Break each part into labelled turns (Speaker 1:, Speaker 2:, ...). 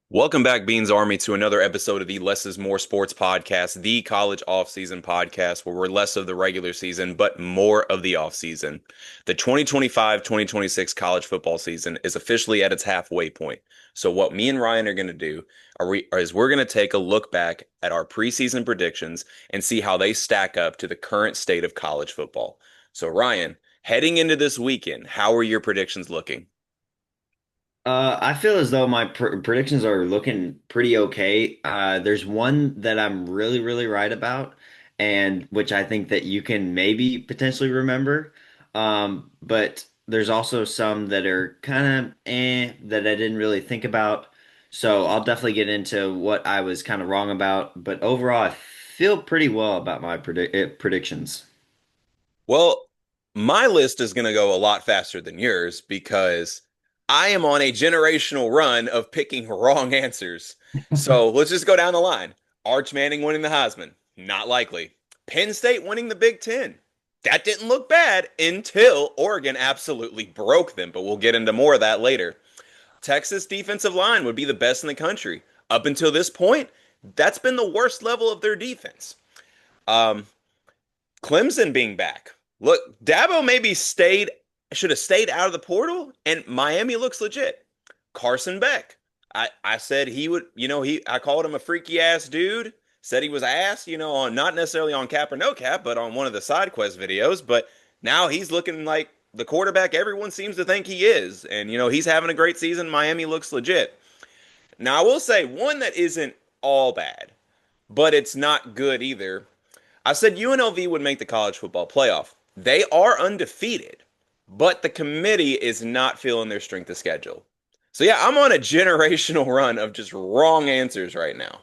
Speaker 1: Welcome back, Beans Army, to another episode of the Less is More Sports Podcast, the college offseason podcast where we're less of the regular season, but more of the offseason. The 2025-2026 college football season is officially at its halfway point. So what me and Ryan are going to do is we're going to take a look back at our preseason predictions and see how they stack up to the current state of college football. So Ryan, heading into this weekend, how are your predictions looking?
Speaker 2: I feel as though my predictions are looking pretty okay. There's one that I'm really right about, and which I think that you can maybe potentially remember. But there's also some that are kind of that I didn't really think about. So I'll definitely get into what I was kind of wrong about. But overall, I feel pretty well about my predictions.
Speaker 1: Well, my list is going to go a lot faster than yours because I am on a generational run of picking wrong answers. So let's just go down the line. Arch Manning winning the Heisman, not likely. Penn State winning the Big Ten. That didn't look bad until Oregon absolutely broke them, but we'll get into more of that later. Texas defensive line would be the best in the country. Up until this point, that's been the worst level of their defense. Um, Clemson being back. Look, Dabo maybe should have stayed out of the portal, and Miami looks legit. Carson Beck. I said he would, I called him a freaky ass dude. Said he was ass, on not necessarily on cap or no cap, but on one of the side quest videos. But now he's looking like the quarterback everyone seems to think he is. And, he's having a great season. Miami looks legit. Now, I will say one that isn't all bad, but it's not good either. I said UNLV would make the college football playoff. They are undefeated, but the committee is not feeling their strength of schedule. So yeah, I'm on a generational run of just wrong answers right now.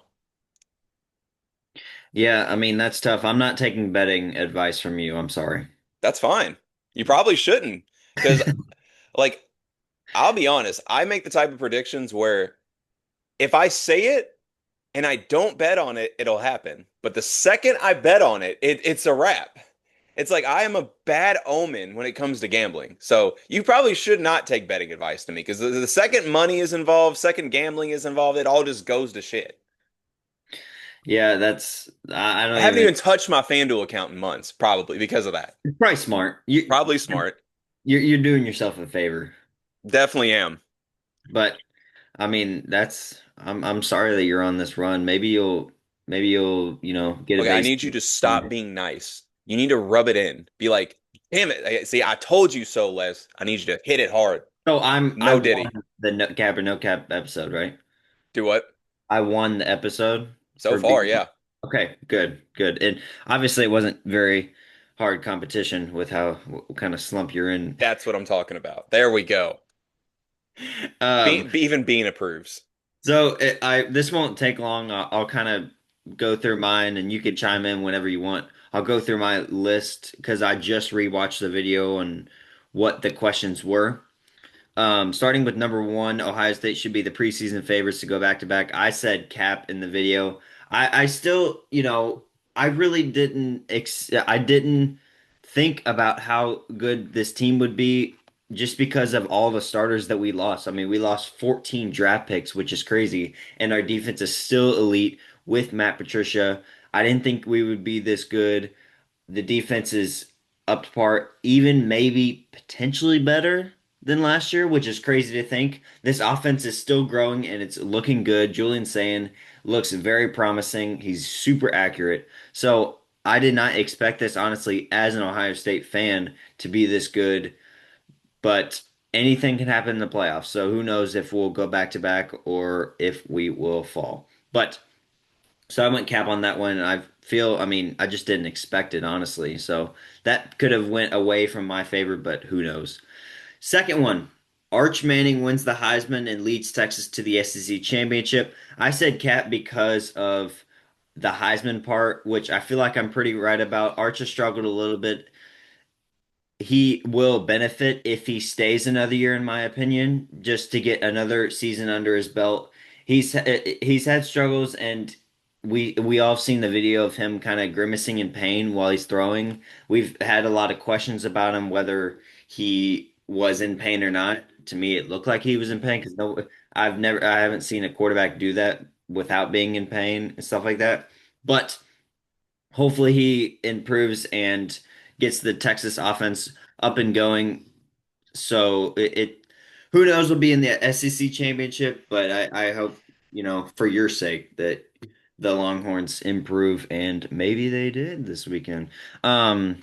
Speaker 2: Yeah, I mean that's tough. I'm not taking betting advice from you. I'm sorry.
Speaker 1: That's fine. You probably shouldn't because like I'll be honest, I make the type of predictions where if I say it and I don't bet on it, it'll happen. But the second I bet on it, it's a wrap. It's like I am a bad omen when it comes to gambling. So you probably should not take betting advice to me because the second money is involved, second gambling is involved, it all just goes to shit.
Speaker 2: Yeah, I
Speaker 1: I
Speaker 2: don't
Speaker 1: haven't
Speaker 2: even.
Speaker 1: even touched my FanDuel account in months, probably because of that.
Speaker 2: It's probably smart.
Speaker 1: Probably smart.
Speaker 2: You're doing yourself a favor.
Speaker 1: Definitely am.
Speaker 2: But I mean, I'm sorry that you're on this run. Maybe you'll get a
Speaker 1: Okay, I
Speaker 2: base.
Speaker 1: need you to stop being nice. You need to rub it in. Be like, damn it. See, I told you so, Les. I need you to hit it hard.
Speaker 2: So I
Speaker 1: No
Speaker 2: won
Speaker 1: Diddy.
Speaker 2: the no cap or no cap episode, right?
Speaker 1: Do what?
Speaker 2: I won the episode
Speaker 1: So
Speaker 2: for
Speaker 1: far,
Speaker 2: being
Speaker 1: yeah.
Speaker 2: okay. Good. And obviously, it wasn't very hard competition with how what kind of slump you're in.
Speaker 1: That's what I'm talking about. There we go.
Speaker 2: Um,
Speaker 1: Even Bean approves.
Speaker 2: I this won't take long. I'll kind of go through mine, and you can chime in whenever you want. I'll go through my list because I just rewatched the video and what the questions were. Starting with number one, Ohio State should be the preseason favorites to go back to back. I said Cap in the video. I still, I really I didn't think about how good this team would be just because of all the starters that we lost. I mean, we lost 14 draft picks, which is crazy, and our defense is still elite with Matt Patricia. I didn't think we would be this good. The defense is up to par, even maybe potentially better than last year, which is crazy to think. This offense is still growing and it's looking good. Julian Sand looks very promising. He's super accurate. So I did not expect this, honestly, as an Ohio State fan, to be this good, but anything can happen in the playoffs. So who knows if we'll go back to back or if we will fall. But so I went cap on that one, and I mean, I just didn't expect it, honestly. So that could have went away from my favor, but who knows? Second one, Arch Manning wins the Heisman and leads Texas to the SEC championship. I said cap because of the Heisman part, which I feel like I'm pretty right about. Arch has struggled a little bit. He will benefit if he stays another year, in my opinion, just to get another season under his belt. He's had struggles, and we all have seen the video of him kind of grimacing in pain while he's throwing. We've had a lot of questions about him whether he was in pain or not. to me it looked like he was in pain because no, I haven't seen a quarterback do that without being in pain and stuff like that. But hopefully he improves and gets the Texas offense up and going. So who knows, will be in the SEC championship, but I hope, for your sake that the Longhorns improve, and maybe they did this weekend. Um,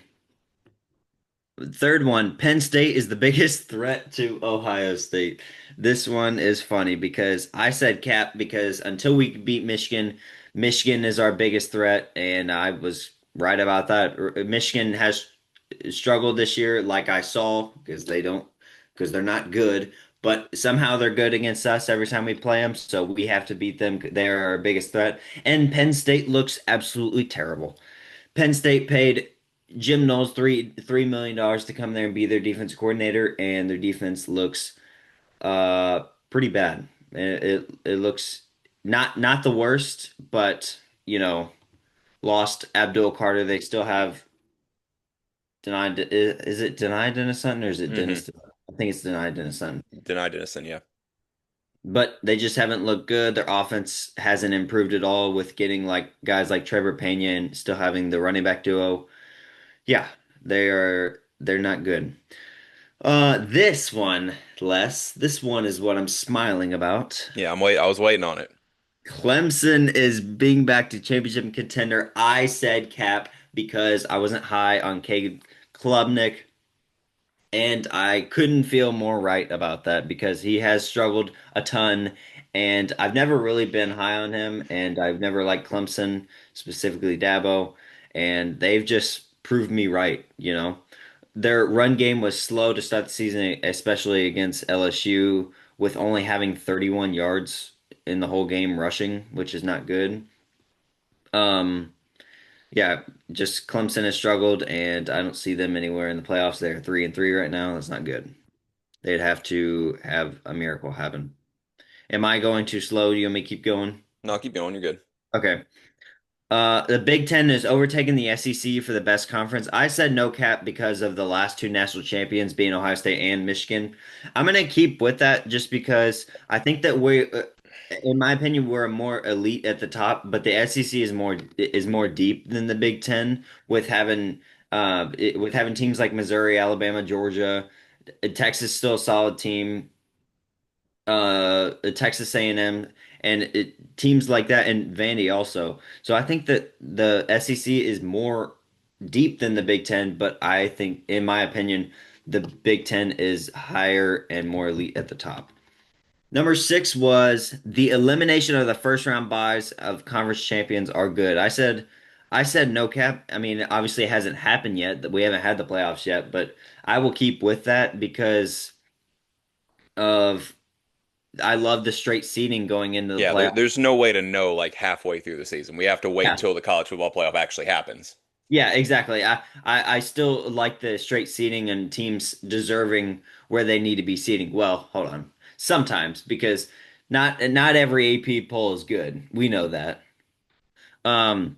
Speaker 2: Third one, Penn State is the biggest threat to Ohio State. This one is funny because I said Cap because until we beat Michigan, Michigan is our biggest threat, and I was right about that. Michigan has struggled this year, like I saw, because they're not good, but somehow they're good against us every time we play them, so we have to beat them. They're our biggest threat, and Penn State looks absolutely terrible. Penn State paid Jim Knowles $3 million to come there and be their defense coordinator, and their defense looks pretty bad. It looks not the worst, but lost Abdul Carter. They still have denied. Is it denied Dennis Sutton or is it
Speaker 1: Hmm.
Speaker 2: Dennis? I think it's denied Dennis Sutton.
Speaker 1: Denied Dennison, yeah.
Speaker 2: But they just haven't looked good. Their offense hasn't improved at all with getting like guys like Trevor Pena and still having the running back duo. Yeah, they're not good. This one, this one is what I'm smiling about.
Speaker 1: Yeah, I was waiting on it.
Speaker 2: Clemson is being back to championship contender. I said Cap because I wasn't high on Cade Klubnik, and I couldn't feel more right about that because he has struggled a ton, and I've never really been high on him, and I've never liked Clemson, specifically Dabo, and they've just proved me right. Their run game was slow to start the season, especially against LSU, with only having 31 yards in the whole game rushing, which is not good. Um, yeah, just Clemson has struggled, and I don't see them anywhere in the playoffs. They're 3-3 right now. That's not good. They'd have to have a miracle happen. Am I going too slow? Do you want me to keep going?
Speaker 1: No, keep going. You're good.
Speaker 2: Okay. The Big Ten is overtaking the SEC for the best conference. I said no cap because of the last two national champions being Ohio State and Michigan. I'm gonna keep with that just because I think that in my opinion, we're more elite at the top, but the SEC is more deep than the Big Ten with having teams like Missouri, Alabama, Georgia, Texas still a solid team, Texas A&M, and teams like that, and Vandy also. So I think that the SEC is more deep than the Big Ten, but I think, in my opinion, the Big Ten is higher and more elite at the top. Number six was the elimination of the first round buys of conference champions are good. I said no cap. I mean, obviously it hasn't happened yet. That we haven't had the playoffs yet, but I will keep with that because of I love the straight seeding going into the
Speaker 1: Yeah,
Speaker 2: playoffs.
Speaker 1: there's no way to know like halfway through the season. We have to wait
Speaker 2: Yeah.
Speaker 1: till the college football playoff actually happens.
Speaker 2: Yeah, exactly. I still like the straight seeding and teams deserving where they need to be seeding. Well, hold on. Sometimes because not every AP poll is good. We know that. Um,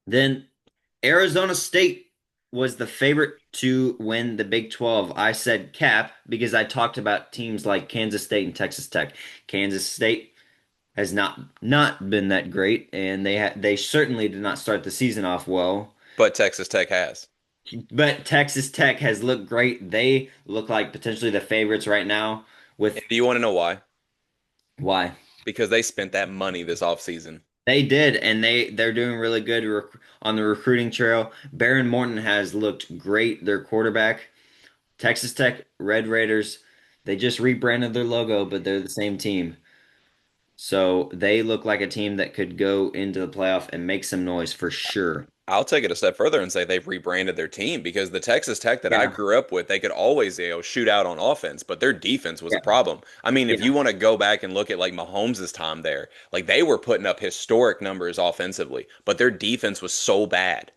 Speaker 2: then Arizona State was the favorite to win the Big 12. I said Cap because I talked about teams like Kansas State and Texas Tech. Kansas State has not been that great, and they certainly did not start the season off well.
Speaker 1: But Texas Tech has.
Speaker 2: But Texas Tech has looked great. They look like potentially the favorites right now.
Speaker 1: And
Speaker 2: With
Speaker 1: do you want to know why?
Speaker 2: why
Speaker 1: Because they spent that money this offseason.
Speaker 2: they did, and they're doing really good on the recruiting trail. Baron Morton has looked great. Their quarterback, Texas Tech Red Raiders. They just rebranded their logo, but they're the same team. So they look like a team that could go into the playoff and make some noise for sure.
Speaker 1: I'll take it a step further and say they've rebranded their team because the Texas Tech that I
Speaker 2: Yeah,
Speaker 1: grew up with, they could always, shoot out on offense, but their defense was
Speaker 2: yeah,
Speaker 1: a problem. I mean, if
Speaker 2: yeah.
Speaker 1: you want to go back and look at like Mahomes' time there, like they were putting up historic numbers offensively, but their defense was so bad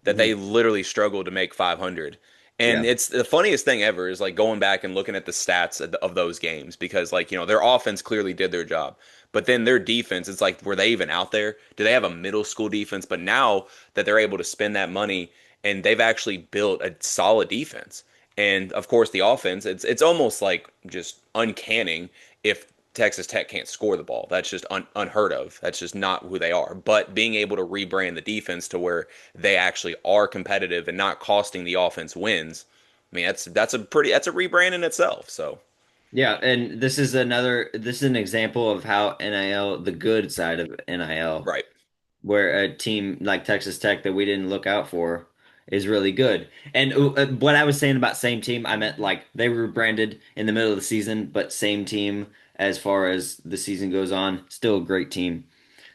Speaker 1: that
Speaker 2: Mhm.
Speaker 1: they literally struggled to make 500. And
Speaker 2: Yeah,
Speaker 1: it's the funniest thing ever is like going back and looking at the stats of those games because like, their offense clearly did their job. But then their defense, it's like, were they even out there? Do they have a middle school defense? But now that they're able to spend that money and they've actually built a solid defense. And of course, the offense, it's almost like just uncanny if Texas Tech can't score the ball. That's just unheard of. That's just not who they are. But being able to rebrand the defense to where they actually are competitive and not costing the offense wins, I mean, that's a rebrand in itself. So,
Speaker 2: Yeah, and this is an example of how NIL, the good side of NIL,
Speaker 1: right.
Speaker 2: where a team like Texas Tech that we didn't look out for is really good. And what I was saying about same team, I meant like they were branded in the middle of the season, but same team as far as the season goes on, still a great team.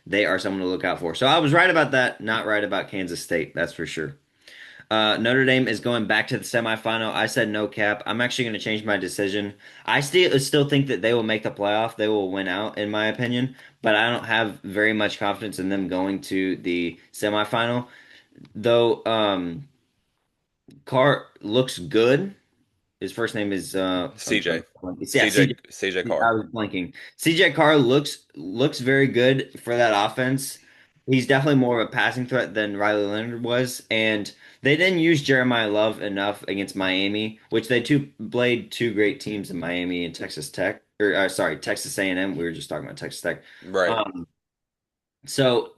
Speaker 2: They are someone to look out for. So I was right about that, not right about Kansas State, that's for sure. Notre Dame is going back to the semifinal. I said no cap. I'm actually going to change my decision. I still think that they will make the playoff. They will win out, in my opinion, but I don't have very much confidence in them going to the semifinal. Though Carr looks good. His first name is
Speaker 1: CJ,
Speaker 2: yeah,
Speaker 1: CJ,
Speaker 2: CJ.
Speaker 1: CJ
Speaker 2: I
Speaker 1: Carr.
Speaker 2: was blanking. CJ Carr looks very good for that offense. He's definitely more of a passing threat than Riley Leonard was, and they didn't use Jeremiah Love enough against Miami, which they two played two great teams in Miami and Texas Tech, or sorry, Texas A&M. We were just talking about Texas Tech.
Speaker 1: Right.
Speaker 2: Um,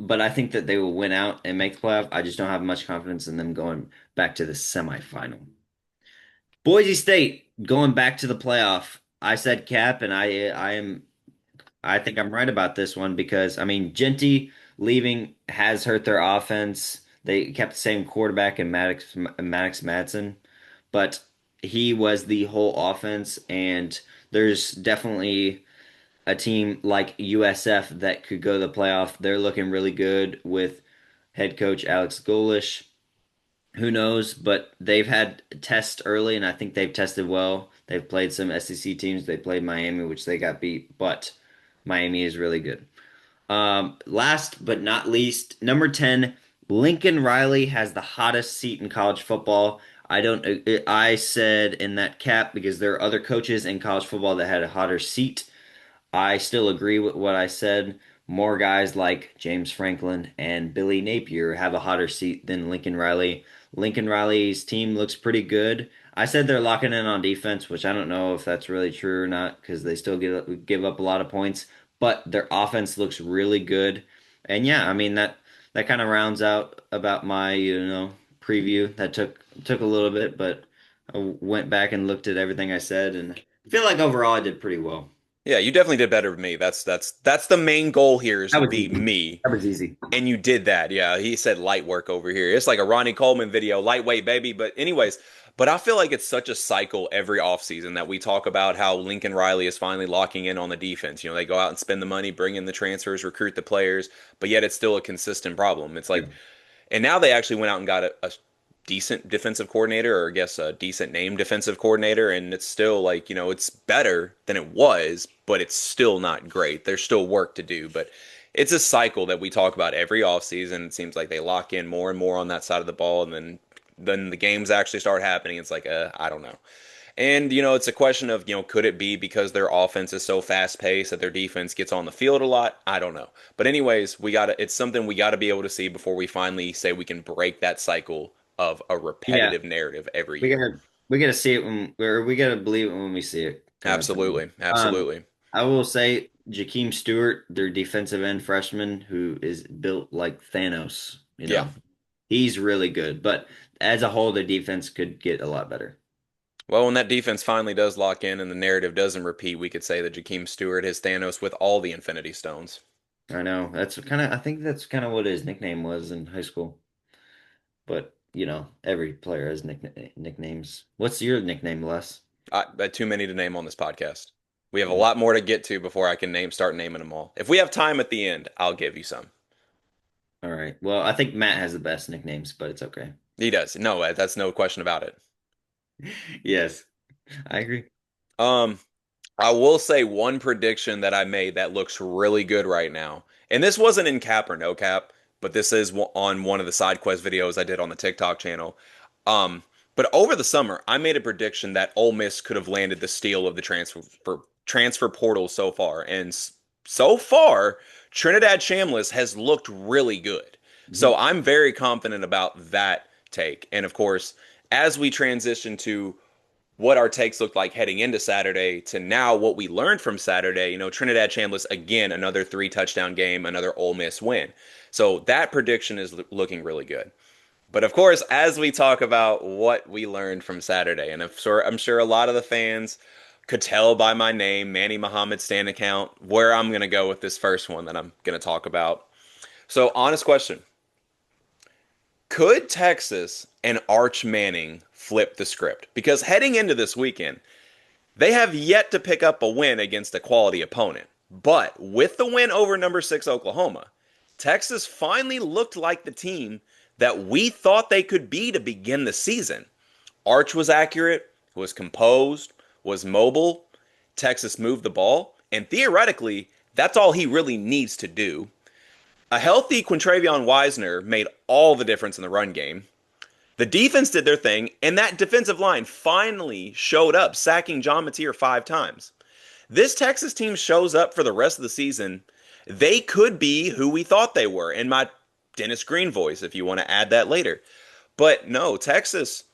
Speaker 2: but I think that they will win out and make the playoff. I just don't have much confidence in them going back to the semifinal. Boise State going back to the playoff. I said cap, and I think I'm right about this one because I mean Genty leaving has hurt their offense. They kept the same quarterback in Maddox Madsen, but he was the whole offense, and there's definitely a team like USF that could go to the playoff. They're looking really good with head coach Alex Golish. Who knows? But they've had tests early, and I think they've tested well. They've played some SEC teams. They played Miami, which they got beat, but Miami is really good. Last but not least, number 10, Lincoln Riley has the hottest seat in college football. I don't, I said in that cap because there are other coaches in college football that had a hotter seat. I still agree with what I said. More guys like James Franklin and Billy Napier have a hotter seat than Lincoln Riley. Lincoln Riley's team looks pretty good. I said they're locking in on defense, which I don't know if that's really true or not because they still give up a lot of points, but their offense looks really good. And yeah, I mean that kind of rounds out about my, preview. That took a little bit, but I went back and looked at everything I said and I feel like overall I did pretty well.
Speaker 1: Yeah, you definitely did better than me. That's the main goal here is
Speaker 2: That
Speaker 1: to
Speaker 2: was
Speaker 1: beat
Speaker 2: easy.
Speaker 1: me.
Speaker 2: That was easy.
Speaker 1: And you did that. Yeah, he said light work over here. It's like a Ronnie Coleman video, lightweight baby. But anyways, but I feel like it's such a cycle every offseason that we talk about how Lincoln Riley is finally locking in on the defense. You know, they go out and spend the money, bring in the transfers, recruit the players, but yet it's still a consistent problem. It's
Speaker 2: Yeah.
Speaker 1: like and now they actually went out and got a decent defensive coordinator, or I guess a decent name defensive coordinator, and it's still like, it's better than it was, but it's still not great. There's still work to do, but it's a cycle that we talk about every offseason. It seems like they lock in more and more on that side of the ball, and then the games actually start happening. It's like, I don't know. And, it's a question of, could it be because their offense is so fast paced that their defense gets on the field a lot? I don't know. But anyways, it's something we got to be able to see before we finally say we can break that cycle of a
Speaker 2: Yeah.
Speaker 1: repetitive narrative every
Speaker 2: We
Speaker 1: year.
Speaker 2: gotta we gotta see it or we gotta believe it when we see it, kind of thing.
Speaker 1: Absolutely. Absolutely.
Speaker 2: I will say Jakeem Stewart, their defensive end freshman, who is built like Thanos,
Speaker 1: Yeah.
Speaker 2: he's really good. But as a whole, the defense could get a lot better.
Speaker 1: Well, when that defense finally does lock in and the narrative doesn't repeat, we could say that Jakeem Stewart has Thanos with all the Infinity Stones.
Speaker 2: I know. I think that's kind of what his nickname was in high school. But, every player has nicknames. What's your nickname, Les?
Speaker 1: Too many to name on this podcast. We have a lot more to get to before I can start naming them all. If we have time at the end, I'll give you some.
Speaker 2: All right. Well, I think Matt has the best nicknames, but it's okay.
Speaker 1: He does. No, that's no question about it.
Speaker 2: Yes, I agree.
Speaker 1: Um, I will say one prediction that I made that looks really good right now. And this wasn't in cap or no cap, but this is on one of the side quest videos I did on the TikTok channel. Um, but over the summer, I made a prediction that Ole Miss could have landed the steal of the transfer portal so far. And so far, Trinidad Chambliss has looked really good.
Speaker 2: Mhm.
Speaker 1: So I'm very confident about that take. And of course, as we transition to what our takes looked like heading into Saturday to now what we learned from Saturday. Trinidad Chambliss, again, another 3 touchdown game, another Ole Miss win. So that prediction is looking really good. But of course, as we talk about what we learned from Saturday, and I'm sure a lot of the fans could tell by my name, Manny Muhammad Stan account, where I'm going to go with this first one that I'm going to talk about. So, honest question. Could Texas and Arch Manning flip the script? Because heading into this weekend, they have yet to pick up a win against a quality opponent. But with the win over number 6 Oklahoma, Texas finally looked like the team that we thought they could be to begin the season. Arch was accurate, was composed, was mobile. Texas moved the ball, and theoretically, that's all he really needs to do. A healthy Quintravion Wisener made all the difference in the run game. The defense did their thing, and that defensive line finally showed up, sacking John Mateer 5 times. This Texas team shows up for the rest of the season. They could be who we thought they were, in my Dennis Green voice, if you want to add that later. But no, Texas,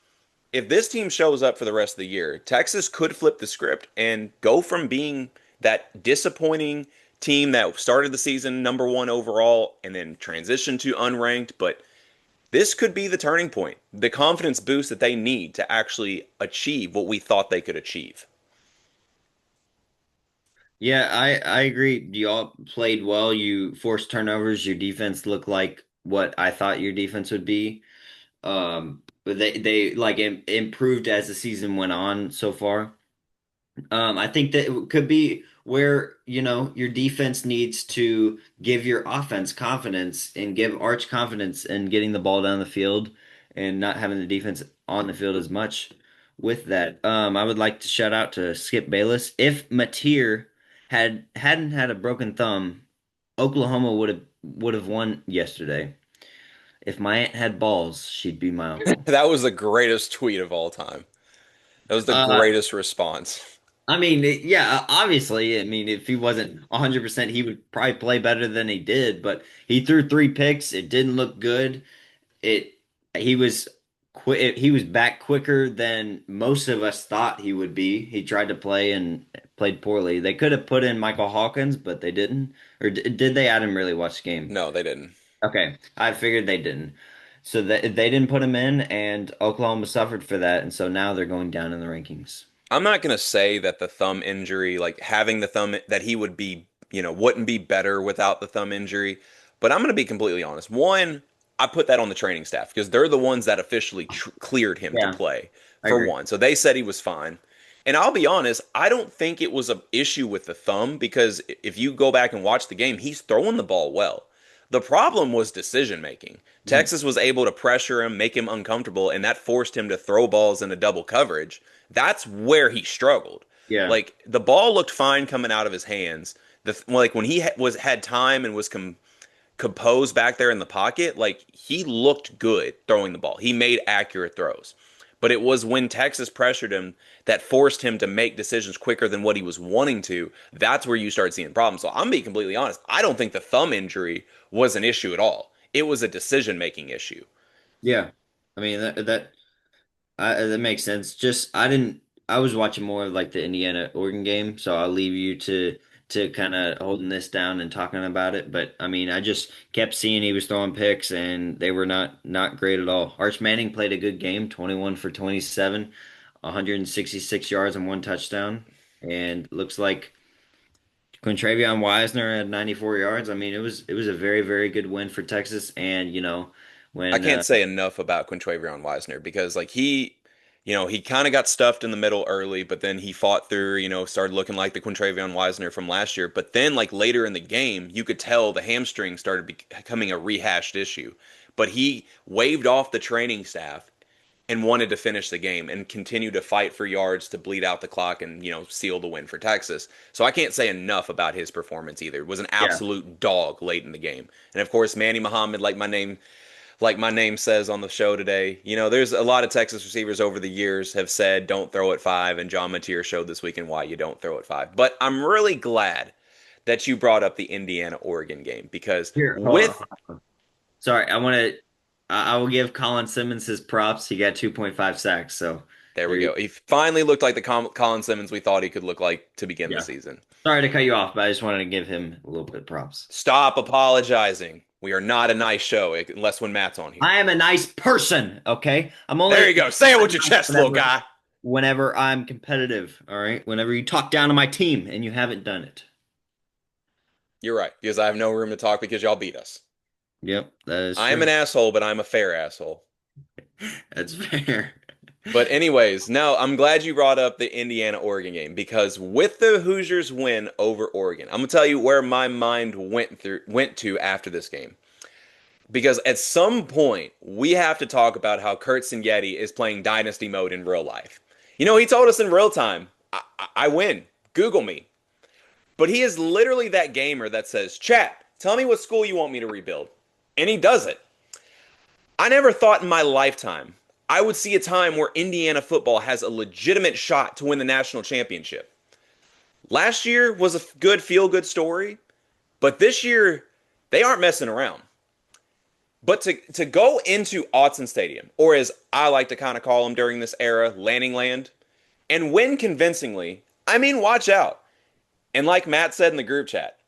Speaker 1: if this team shows up for the rest of the year, Texas could flip the script and go from being that disappointing team that started the season number 1 overall and then transitioned to unranked, but this could be the turning point, the confidence boost that they need to actually achieve what we thought they could achieve.
Speaker 2: Yeah, I agree. You all played well. You forced turnovers. Your defense looked like what I thought your defense would be. But they like improved as the season went on so far. I think that it could be where, your defense needs to give your offense confidence and give Arch confidence in getting the ball down the field and not having the defense on the field as much with that. I would like to shout out to Skip Bayless. If Mateer hadn't had a broken thumb, Oklahoma would have won yesterday. If my aunt had balls, she'd be my uncle.
Speaker 1: That was the greatest tweet of all time. That was the
Speaker 2: Uh,
Speaker 1: greatest response.
Speaker 2: I mean, yeah, obviously, I mean, if he wasn't 100%, he would probably play better than he did, but he threw 3 picks. It didn't look good. It he was he was back quicker than most of us thought he would be. He tried to play and played poorly. They could have put in Michael Hawkins, but they didn't. Or did they? I didn't really watch the game.
Speaker 1: No, they didn't.
Speaker 2: Okay, I figured they didn't. So they didn't put him in, and Oklahoma suffered for that, and so now they're going down in the rankings.
Speaker 1: I'm not going to say that the thumb injury, like having the thumb, that he would be, wouldn't be better without the thumb injury. But I'm going to be completely honest. One, I put that on the training staff because they're the ones that officially cleared him to
Speaker 2: Yeah,
Speaker 1: play,
Speaker 2: I
Speaker 1: for
Speaker 2: agree.
Speaker 1: one. So they said he was fine. And I'll be honest, I don't think it was an issue with the thumb because if you go back and watch the game, he's throwing the ball well. The problem was decision making.
Speaker 2: Mhm.
Speaker 1: Texas was able to pressure him, make him uncomfortable, and that forced him to throw balls into double coverage. That's where he struggled.
Speaker 2: Yeah,
Speaker 1: Like the ball looked fine coming out of his hands. Like when he had time and was composed back there in the pocket, like he looked good throwing the ball. He made accurate throws. But it was when Texas pressured him that forced him to make decisions quicker than what he was wanting to. That's where you start seeing problems. So I'm being completely honest. I don't think the thumb injury was an issue at all. It was a decision making issue.
Speaker 2: yeah. I mean that makes sense. Just I didn't. I was watching more of like the Indiana Oregon game, so I'll leave you to kind of holding this down and talking about it. But I mean, I just kept seeing he was throwing picks, and they were not great at all. Arch Manning played a good game, 21 for 27, 166 yards and 1 touchdown, and looks like Quintravion Wisener had 94 yards. I mean, it was a very very good win for Texas, and
Speaker 1: I
Speaker 2: when
Speaker 1: can't say enough about Quintravion Wisener because like he kind of got stuffed in the middle early, but then he fought through, started looking like the Quintravion Wisener from last year. But then like later in the game, you could tell the hamstring started becoming a rehashed issue. But he waved off the training staff and wanted to finish the game and continue to fight for yards to bleed out the clock and seal the win for Texas. So I can't say enough about his performance either. It was an
Speaker 2: yeah.
Speaker 1: absolute dog late in the game. And of course, Manny Muhammad, like my name says on the show today, there's a lot of Texas receivers over the years have said don't throw at 5, and John Mateer showed this weekend why you don't throw at 5. But I'm really glad that you brought up the Indiana Oregon game because
Speaker 2: Here, hold
Speaker 1: with
Speaker 2: on. Sorry, I want to. I will give Colin Simmons his props. He got 2.5 sacks. So
Speaker 1: There we
Speaker 2: There you-
Speaker 1: go. He finally looked like the Colin Simmons we thought he could look like to begin the
Speaker 2: Yeah.
Speaker 1: season.
Speaker 2: Sorry to cut you off, but I just wanted to give him a little bit of props.
Speaker 1: Stop apologizing. We are not a nice show unless when Matt's on here.
Speaker 2: I am a nice person, okay? I'm
Speaker 1: There
Speaker 2: only
Speaker 1: you go. Say it with your
Speaker 2: nice
Speaker 1: chest, little guy.
Speaker 2: whenever I'm competitive, all right? Whenever you talk down to my team and you haven't done it.
Speaker 1: You're right, because I have no room to talk because y'all beat us.
Speaker 2: Yep, that is
Speaker 1: I am an
Speaker 2: true.
Speaker 1: asshole, but I'm a fair asshole.
Speaker 2: That's fair.
Speaker 1: But anyways, no, I'm glad you brought up the Indiana Oregon game because with the Hoosiers win over Oregon, I'm gonna tell you where my mind went to after this game. Because at some point we have to talk about how Kurt Yeti is playing dynasty mode in real life. You know, he told us in real time, I win. Google me. But he is literally that gamer that says, chat, tell me what school you want me to rebuild. And he does it. I never thought in my lifetime I would see a time where Indiana football has a legitimate shot to win the national championship. Last year was a good feel good story, but this year they aren't messing around. But to go into Autzen Stadium, or as I like to kind of call them during this era, Lanning Land, and win convincingly, I mean, watch out. And like Matt said in the group chat,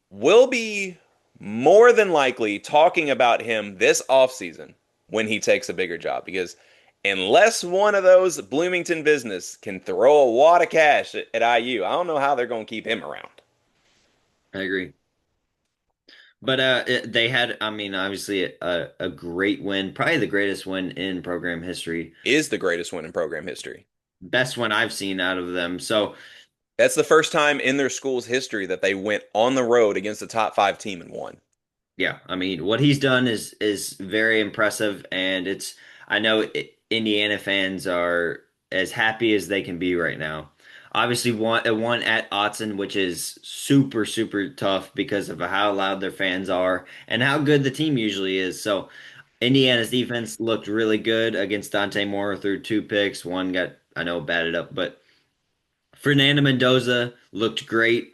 Speaker 1: we'll be more than likely talking about him this offseason when he takes a bigger job because unless one of those Bloomington business can throw a wad of cash at IU, I don't know how they're going to keep him around.
Speaker 2: I agree. But they had, I mean, obviously a great win, probably the greatest win in program history,
Speaker 1: Is the greatest win in program history.
Speaker 2: best one I've seen out of them. So,
Speaker 1: That's the first time in their school's history that they went on the road against a top five team and won.
Speaker 2: yeah, I mean, what he's done is very impressive, and it's I know Indiana fans are as happy as they can be right now. Obviously, one at Autzen, which is super tough because of how loud their fans are and how good the team usually is. So, Indiana's defense looked really good against Dante Moore through two picks. One got I know batted up, but Fernando Mendoza looked great.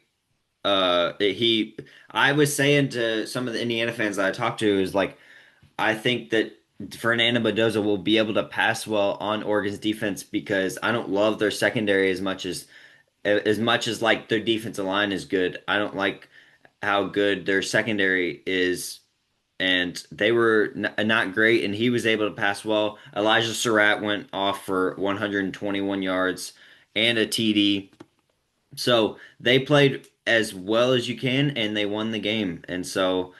Speaker 2: He, I was saying to some of the Indiana fans that I talked to is like, I think that Fernando Mendoza will be able to pass well on Oregon's defense because I don't love their secondary as much as like their defensive line is good. I don't like how good their secondary is, and they were not great. And he was able to pass well. Elijah Surratt went off for 121 yards and a TD. So they played as well as you can, and they won the game. And so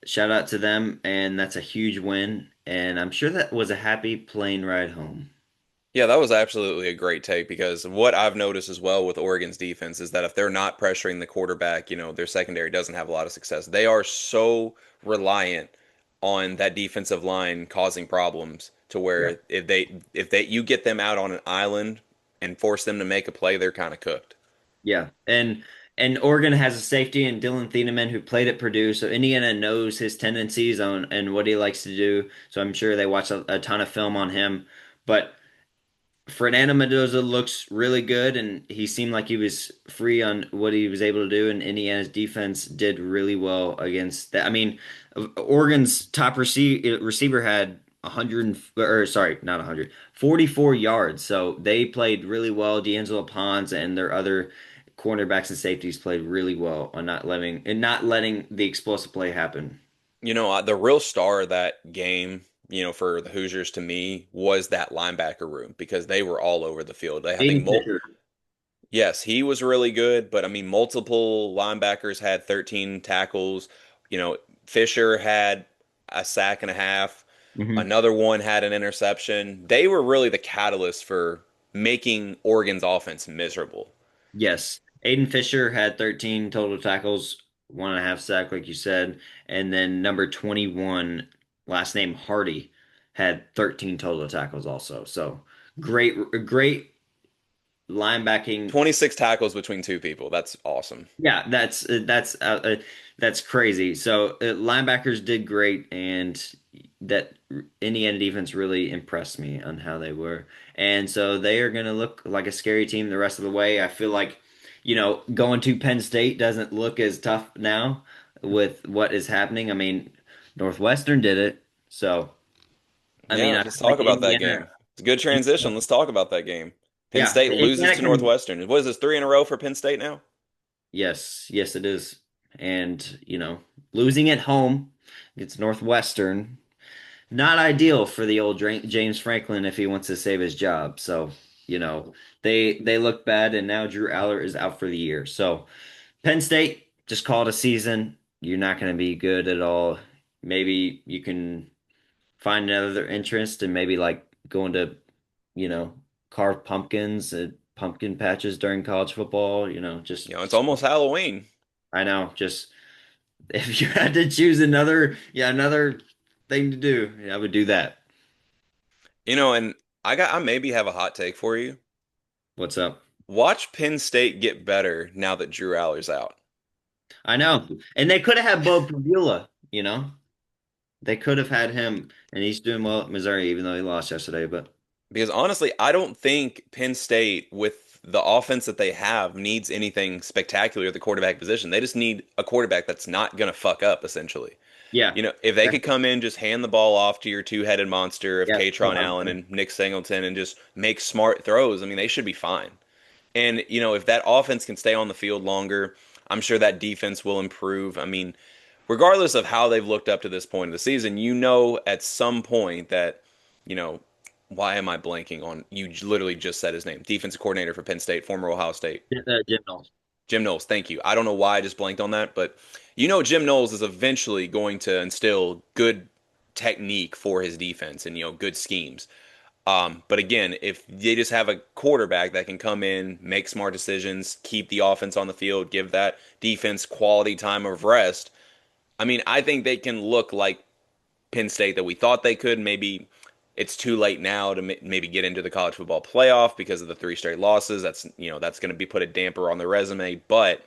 Speaker 2: shout out to them, and that's a huge win. And I'm sure that was a happy plane ride home.
Speaker 1: Yeah, that was absolutely a great take because what I've noticed as well with Oregon's defense is that if they're not pressuring the quarterback, you know, their secondary doesn't have a lot of success. They are so reliant on that defensive line causing problems to
Speaker 2: Yeah.
Speaker 1: where if they you get them out on an island and force them to make a play, they're kind of cooked.
Speaker 2: Yeah, and Oregon has a safety in Dylan Thieneman who played at Purdue, so Indiana knows his tendencies on and what he likes to do. So I'm sure they watch a ton of film on him. But Fernando Mendoza looks really good, and he seemed like he was free on what he was able to do. And Indiana's defense did really well against that. I mean, Oregon's top receiver had 100, or sorry, not 100, 44 yards. So they played really well. D'Angelo Pons and their other cornerbacks and safeties played really well on not letting the explosive play happen.
Speaker 1: You know, the real star of that game, you know, for the Hoosiers to me was that linebacker room because they were all over the field. I think
Speaker 2: Aiden Fisher.
Speaker 1: yes, he was really good, but I mean, multiple linebackers had 13 tackles. You know, Fisher had a sack and a half.
Speaker 2: Mhm.
Speaker 1: Another one had an interception. They were really the catalyst for making Oregon's offense miserable.
Speaker 2: Yes. Aiden Fisher had 13 total tackles, 1.5 sack, like you said. And then number 21, last name Hardy, had 13 total tackles also. So great linebacking.
Speaker 1: 26 tackles between two people. That's awesome.
Speaker 2: Yeah, that's crazy. So linebackers did great, and that Indiana defense really impressed me on how they were. And so they are going to look like a scary team the rest of the way. I feel like, going to Penn State doesn't look as tough now with what is happening. I mean, Northwestern did it, so I mean,
Speaker 1: Yeah,
Speaker 2: I
Speaker 1: let's
Speaker 2: feel like
Speaker 1: talk about that game.
Speaker 2: Indiana.
Speaker 1: a good transition. Let's talk about that game. Penn
Speaker 2: Yeah,
Speaker 1: State
Speaker 2: and
Speaker 1: loses
Speaker 2: that
Speaker 1: to
Speaker 2: can,
Speaker 1: Northwestern. What is this, three in a row for Penn State now?
Speaker 2: yes, yes, it is. And, losing at home against Northwestern, not ideal for the old James Franklin if he wants to save his job. So, they look bad, and now Drew Aller is out for the year. So, Penn State, just call it a season. You're not going to be good at all. Maybe you can find another interest and maybe like going to, you know, carve pumpkins at pumpkin patches during college football,
Speaker 1: It's almost Halloween.
Speaker 2: I know, just if you had to choose another thing to do, yeah, I would do that.
Speaker 1: And I maybe have a hot take for you.
Speaker 2: What's up?
Speaker 1: Watch Penn State get better now that Drew Aller's out.
Speaker 2: I know. And they could have had Bo Prabula. They could have had him, and he's doing well at Missouri, even though he lost yesterday. But
Speaker 1: Because honestly, I don't think Penn State, with the offense that they have, needs anything spectacular at the quarterback position. They just need a quarterback that's not going to fuck up, essentially.
Speaker 2: yeah,
Speaker 1: If they could
Speaker 2: that's,
Speaker 1: come in, just hand the ball off to your two-headed monster of
Speaker 2: yeah, so
Speaker 1: Katron
Speaker 2: I
Speaker 1: Allen
Speaker 2: would.
Speaker 1: and Nick Singleton and just make smart throws, I mean, they should be fine. And, if that offense can stay on the field longer, I'm sure that defense will improve. I mean, regardless of how they've looked up to this point of the season, at some point that, you know, why am I blanking on? You literally just said his name. Defensive coordinator for Penn State, former Ohio State.
Speaker 2: Jim Knowles.
Speaker 1: Jim Knowles, thank you. I don't know why I just blanked on that, but Jim Knowles is eventually going to instill good technique for his defense and good schemes. But again, if they just have a quarterback that can come in, make smart decisions, keep the offense on the field, give that defense quality time of rest, I mean, I think they can look like Penn State that we thought they could. Maybe it's too late now to maybe get into the college football playoff because of the three straight losses. That's going to be put a damper on the resume. But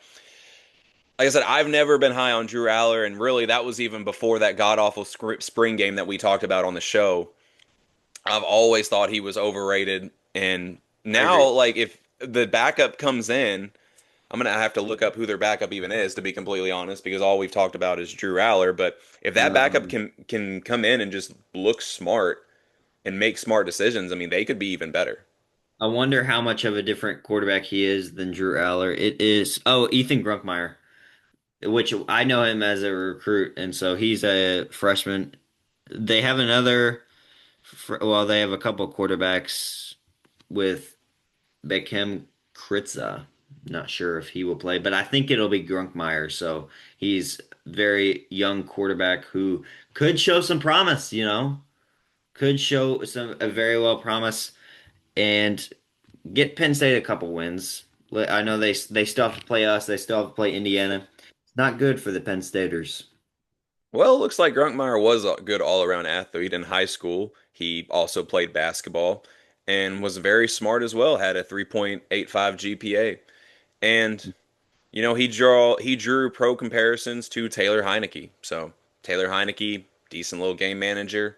Speaker 1: like I said, I've never been high on Drew Aller, and really that was even before that god awful spring game that we talked about on the show. I've always thought he was overrated, and
Speaker 2: I
Speaker 1: now
Speaker 2: agree.
Speaker 1: like if the backup comes in, I'm gonna have to look up who their backup even is to be completely honest, because all we've talked about is Drew Aller. But if that backup
Speaker 2: Um,
Speaker 1: can come in and just look smart and make smart decisions, I mean they could be even better.
Speaker 2: I wonder how much of a different quarterback he is than Drew Aller. It is, Ethan Grunkmeyer, which I know him as a recruit, and so he's a freshman. They have they have a couple quarterbacks with Beckham Kritza. Not sure if he will play, but I think it'll be Grunkmeyer. So he's very young quarterback who could show some promise, could show some a very well promise and get Penn State a couple wins. I know they still have to play us. They still have to play Indiana. It's not good for the Penn Staters.
Speaker 1: Well, it looks like Grunkmeyer was a good all-around athlete in high school. He also played basketball and was very smart as well, had a 3.85 GPA. And he drew pro comparisons to Taylor Heineke. So Taylor Heineke, decent little game manager.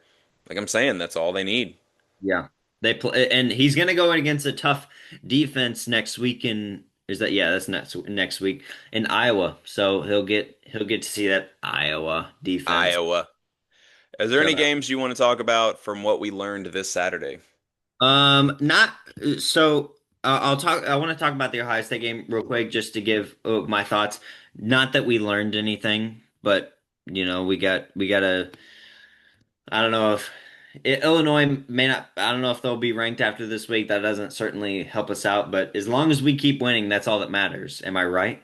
Speaker 1: Like I'm saying, that's all they need.
Speaker 2: Yeah, they play, and he's gonna go against a tough defense next week. In is that yeah, that's next week in Iowa. So he'll get to see that Iowa defense.
Speaker 1: Iowa. Is there
Speaker 2: So
Speaker 1: any games you want to talk about from what we learned this Saturday?
Speaker 2: not so. I'll talk. I want to talk about the Ohio State game real quick, just to give my thoughts. Not that we learned anything, but we got a. I don't know if Illinois may not. I don't know if they'll be ranked after this week. That doesn't certainly help us out. But as long as we keep winning, that's all that matters. Am I right?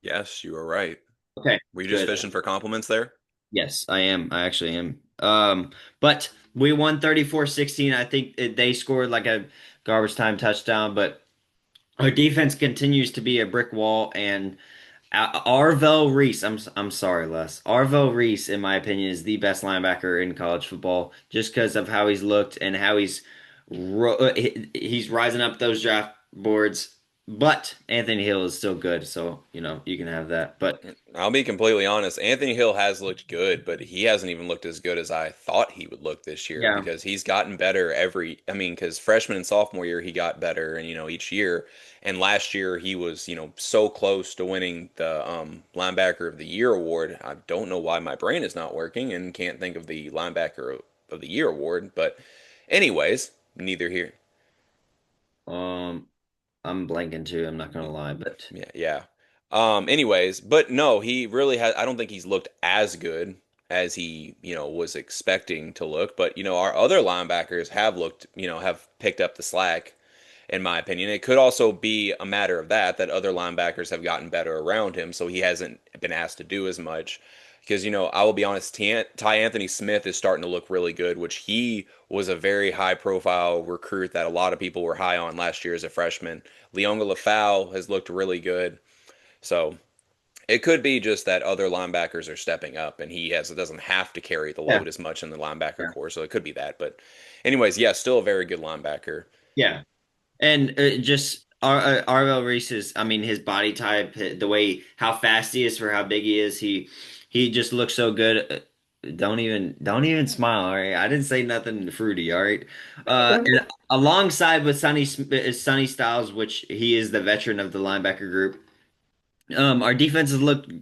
Speaker 1: Yes, you were right.
Speaker 2: Okay,
Speaker 1: Were you just
Speaker 2: good.
Speaker 1: fishing for compliments there?
Speaker 2: Yes, I am. I actually am. But we won 34-16. I think they scored like a garbage time touchdown, but our defense continues to be a brick wall, and Arvell Reese. I'm sorry, Les. Arvell Reese, in my opinion, is the best linebacker in college football, just because of how he's looked and how he's rising up those draft boards. But Anthony Hill is still good, so you can have that. But
Speaker 1: I'll be completely honest. Anthony Hill has looked good, but he hasn't even looked as good as I thought he would look this year
Speaker 2: yeah,
Speaker 1: because he's gotten better I mean, because freshman and sophomore year he got better, and each year. And last year he was, so close to winning the linebacker of the year award. I don't know why my brain is not working and can't think of the linebacker of the year award, but Anyways, neither here.
Speaker 2: Um, I'm blanking too. I'm not gonna lie, but
Speaker 1: Yeah, yeah. Anyways, but no, he really has. I don't think he's looked as good as he, was expecting to look. But our other linebackers have looked, have picked up the slack, in my opinion. It could also be a matter of that other linebackers have gotten better around him, so he hasn't been asked to do as much. Because, I will be honest, Ty Anthony Smith is starting to look really good, which he was a very high profile recruit that a lot of people were high on last year as a freshman. Leonga Lafau has looked really good. So it could be just that other linebackers are stepping up and he doesn't have to carry the
Speaker 2: yeah,
Speaker 1: load as much in the linebacker
Speaker 2: yeah,
Speaker 1: core. So it could be that. But anyways, yeah, still a very good linebacker.
Speaker 2: yeah. And just Arvell Reese is, I mean, his body type, the way how fast he is for how big he is, he just looks so good. Don't even smile, all right? I didn't say nothing fruity, all right? And alongside with Sonny Styles, which he is the veteran of the linebacker group. Our defense has looked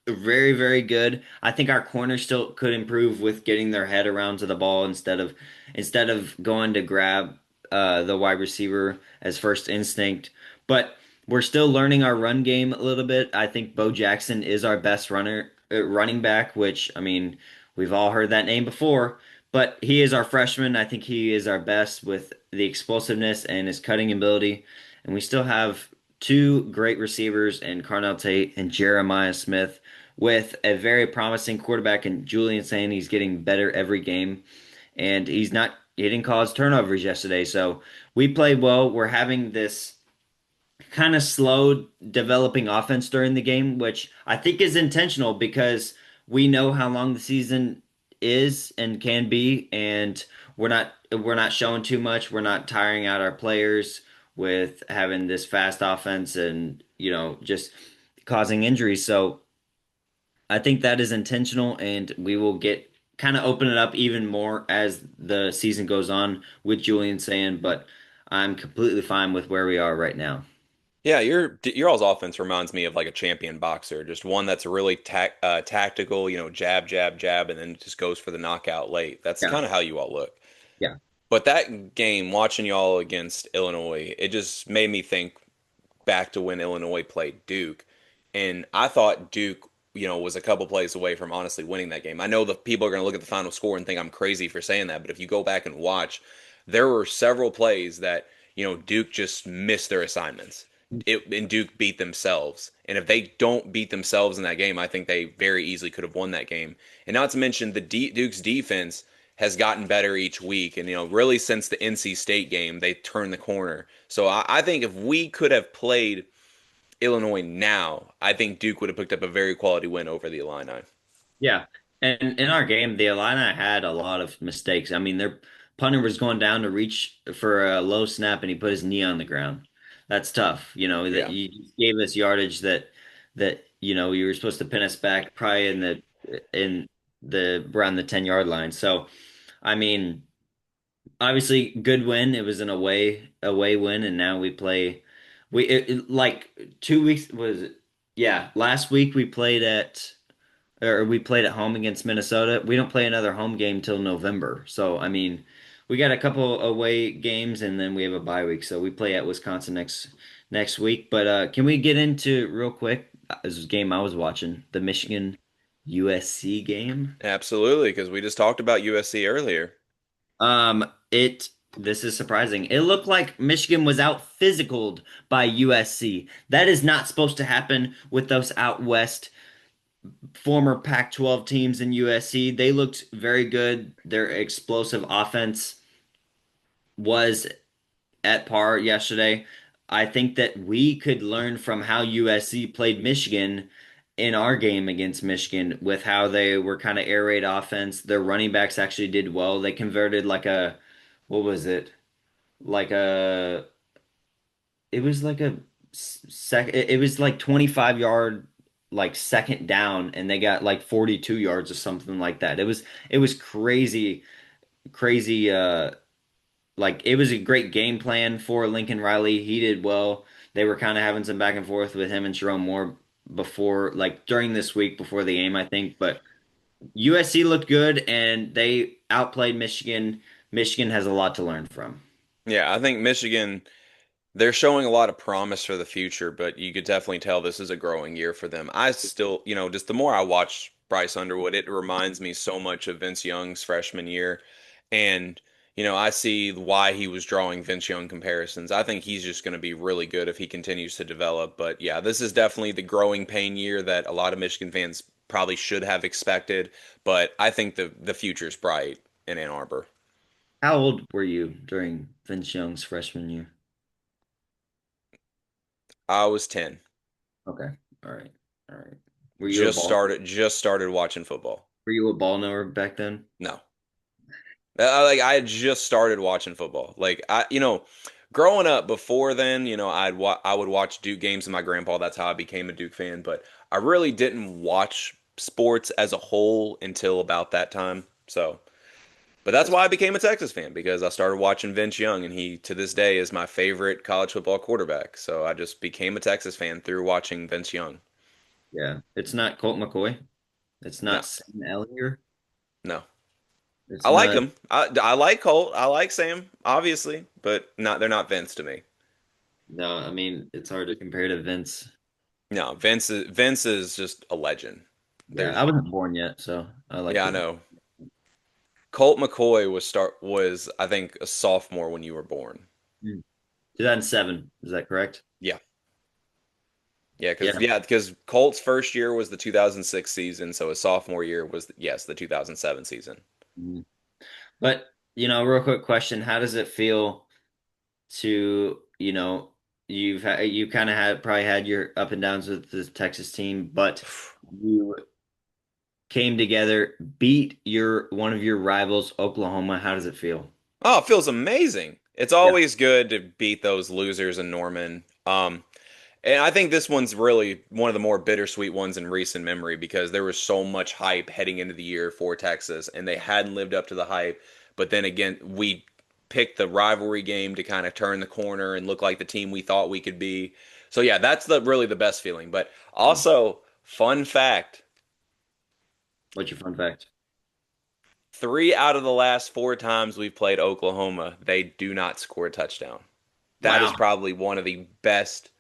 Speaker 2: very, very good. I think our corners still could improve with getting their head around to the ball instead of going to grab the wide receiver as first instinct. But we're still learning our run game a little bit. I think Bo Jackson is our best running back, which I mean we've all heard that name before. But he is our freshman. I think he is our best with the explosiveness and his cutting ability. And we still have two great receivers in Carnell Tate and Jeremiah Smith, with a very promising quarterback in Julian saying he's getting better every game, and he didn't cause turnovers yesterday. So we played well. We're having this kind of slow developing offense during the game, which I think is intentional because we know how long the season is and can be, and we're not showing too much. We're not tiring out our players with having this fast offense and just causing injuries. So I think that is intentional, and we will get kind of open it up even more as the season goes on with Julian saying, but I'm completely fine with where we are right now.
Speaker 1: Yeah, your all's offense reminds me of like a champion boxer, just one that's really tactical, jab, jab, jab, and then just goes for the knockout late. That's
Speaker 2: Yeah.
Speaker 1: kind of how you all look.
Speaker 2: Yeah.
Speaker 1: But that game, watching y'all against Illinois, it just made me think back to when Illinois played Duke. And I thought Duke, was a couple plays away from honestly winning that game. I know the people are going to look at the final score and think I'm crazy for saying that, but if you go back and watch, there were several plays that, Duke just missed their assignments. And Duke beat themselves. And if they don't beat themselves in that game, I think they very easily could have won that game. And not to mention Duke's defense has gotten better each week. And, really since the NC State game, they turned the corner. So I think if we could have played Illinois now, I think Duke would have picked up a very quality win over the Illini.
Speaker 2: Yeah. And in our game, the Illini had a lot of mistakes. I mean, their punter was going down to reach for a low snap and he put his knee on the ground. That's tough. That
Speaker 1: Yeah.
Speaker 2: you gave us yardage that you were supposed to pin us back probably in the around the 10-yard line. So, I mean, obviously good win. It was an away win, and now like 2 weeks was it? Yeah, last week we played at home against Minnesota. We don't play another home game till November. So, I mean, we got a couple away games and then we have a bye week. So we play at Wisconsin next week. But can we get into real quick this was a game I was watching, the Michigan USC game?
Speaker 1: Absolutely, because we just talked about USC earlier.
Speaker 2: It this is surprising. It looked like Michigan was out physicaled by USC. That is not supposed to happen with those out west former Pac-12 teams in USC. They looked very good. Their explosive offense was at par yesterday. I think that we could learn from how USC played Michigan in our game against Michigan with how they were kind of air raid offense. Their running backs actually did well. They converted what was it? Like a, it was like a it was like 25-yard like second down and they got like 42 yards or something like that. It was crazy, crazy like it was a great game plan for Lincoln Riley. He did well. They were kind of having some back and forth with him and Jerome Moore before, like during this week before the game, I think. But USC looked good and they outplayed Michigan. Michigan has a lot to learn from.
Speaker 1: Yeah, I think Michigan, they're showing a lot of promise for the future, but you could definitely tell this is a growing year for them. I still, just the more I watch Bryce Underwood, it reminds me so much of Vince Young's freshman year. And, I see why he was drawing Vince Young comparisons. I think he's just going to be really good if he continues to develop. But yeah, this is definitely the growing pain year that a lot of Michigan fans probably should have expected. But I think the future's bright in Ann Arbor.
Speaker 2: How old were you during Vince Young's freshman year?
Speaker 1: I was 10.
Speaker 2: Okay. All right. All right.
Speaker 1: Just started watching football.
Speaker 2: Were you a ball knower back then?
Speaker 1: No. I had just started watching football. Growing up before then, I would watch Duke games with my grandpa. That's how I became a Duke fan. But I really didn't watch sports as a whole until about that time. But that's
Speaker 2: That's
Speaker 1: why I became a Texas fan because I started watching Vince Young, and he to this day is my favorite college football quarterback. So I just became a Texas fan through watching Vince Young.
Speaker 2: yeah. It's not Colt McCoy. It's
Speaker 1: No,
Speaker 2: not Sam Ellinger.
Speaker 1: no.
Speaker 2: It's
Speaker 1: I like
Speaker 2: not.
Speaker 1: him. I like Colt. I like Sam, obviously, but not they're not Vince to me.
Speaker 2: No, I mean it's hard to compare to Vince.
Speaker 1: No, Vince is just a legend.
Speaker 2: Yeah, I
Speaker 1: There's
Speaker 2: wasn't born yet, so I like
Speaker 1: yeah, I
Speaker 2: to.
Speaker 1: know. Colt McCoy was I think a sophomore when you were born.
Speaker 2: 2007, is that correct?
Speaker 1: Yeah. Yeah,
Speaker 2: Yeah.
Speaker 1: because Colt's first year was the 2006 season, so his sophomore year was yes, the 2007 season.
Speaker 2: Mhm. But, real quick question, how does it feel to, you kind of had probably had your up and downs with the Texas team, but you came together, beat your one of your rivals, Oklahoma. How does it feel?
Speaker 1: Oh, it feels amazing. It's
Speaker 2: Yeah.
Speaker 1: always good to beat those losers in Norman. And I think this one's really one of the more bittersweet ones in recent memory because there was so much hype heading into the year for Texas, and they hadn't lived up to the hype. But then again, we picked the rivalry game to kind of turn the corner and look like the team we thought we could be. So yeah, that's the really the best feeling. But also, fun fact,
Speaker 2: What's your fun fact?
Speaker 1: 3 out of the last 4 times we've played Oklahoma, they do not score a touchdown. That is
Speaker 2: Wow.
Speaker 1: probably one of the best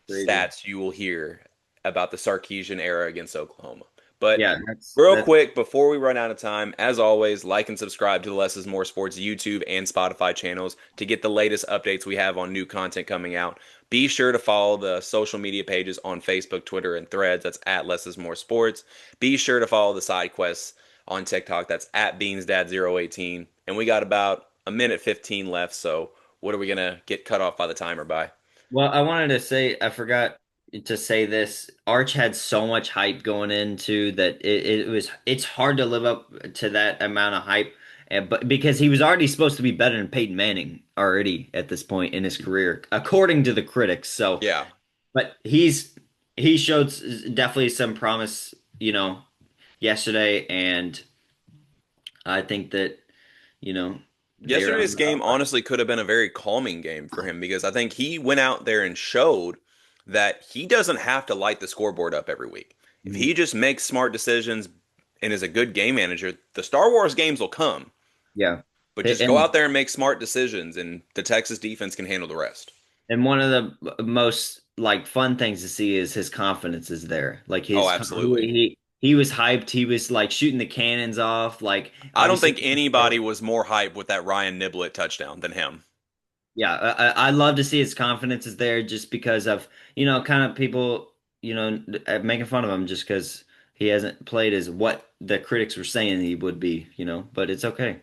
Speaker 2: Crazy.
Speaker 1: stats you will hear about the Sarkisian era against Oklahoma. But
Speaker 2: Yeah, that's
Speaker 1: real
Speaker 2: that's
Speaker 1: quick, before we run out of time, as always, like and subscribe to the Less is More Sports YouTube and Spotify channels to get the latest updates we have on new content coming out. Be sure to follow the social media pages on Facebook, Twitter, and Threads. That's at Less is More Sports. Be sure to follow the side quests on TikTok. That's at BeansDad018. And we got about a minute 15 left. So what are we going to get cut off by the timer by?
Speaker 2: well, I wanted to say I forgot to say this. Arch had so much hype going into that it's hard to live up to that amount of hype, but because he was already supposed to be better than Peyton Manning already at this point in his career, according to the critics. So,
Speaker 1: Yeah.
Speaker 2: but he showed definitely some promise, yesterday, and I think that you know they're
Speaker 1: Yesterday's
Speaker 2: on the
Speaker 1: game
Speaker 2: up.
Speaker 1: honestly could have been a very calming game for him because I think he went out there and showed that he doesn't have to light the scoreboard up every week. If
Speaker 2: Mhm.
Speaker 1: he just makes smart decisions and is a good game manager, the Star Wars games will come.
Speaker 2: Yeah.
Speaker 1: But just go
Speaker 2: And
Speaker 1: out there and make smart decisions, and the Texas defense can handle the rest.
Speaker 2: And one of the most like fun things to see is his confidence is there. Like
Speaker 1: Oh,
Speaker 2: his
Speaker 1: absolutely.
Speaker 2: he was hyped. He was like shooting the cannons off. Like
Speaker 1: I don't
Speaker 2: obviously,
Speaker 1: think anybody was more hyped with that Ryan Niblett touchdown than him.
Speaker 2: yeah. I love to see his confidence is there just because of kind of people making fun of him just because he hasn't played as what the critics were saying he would be. But it's okay.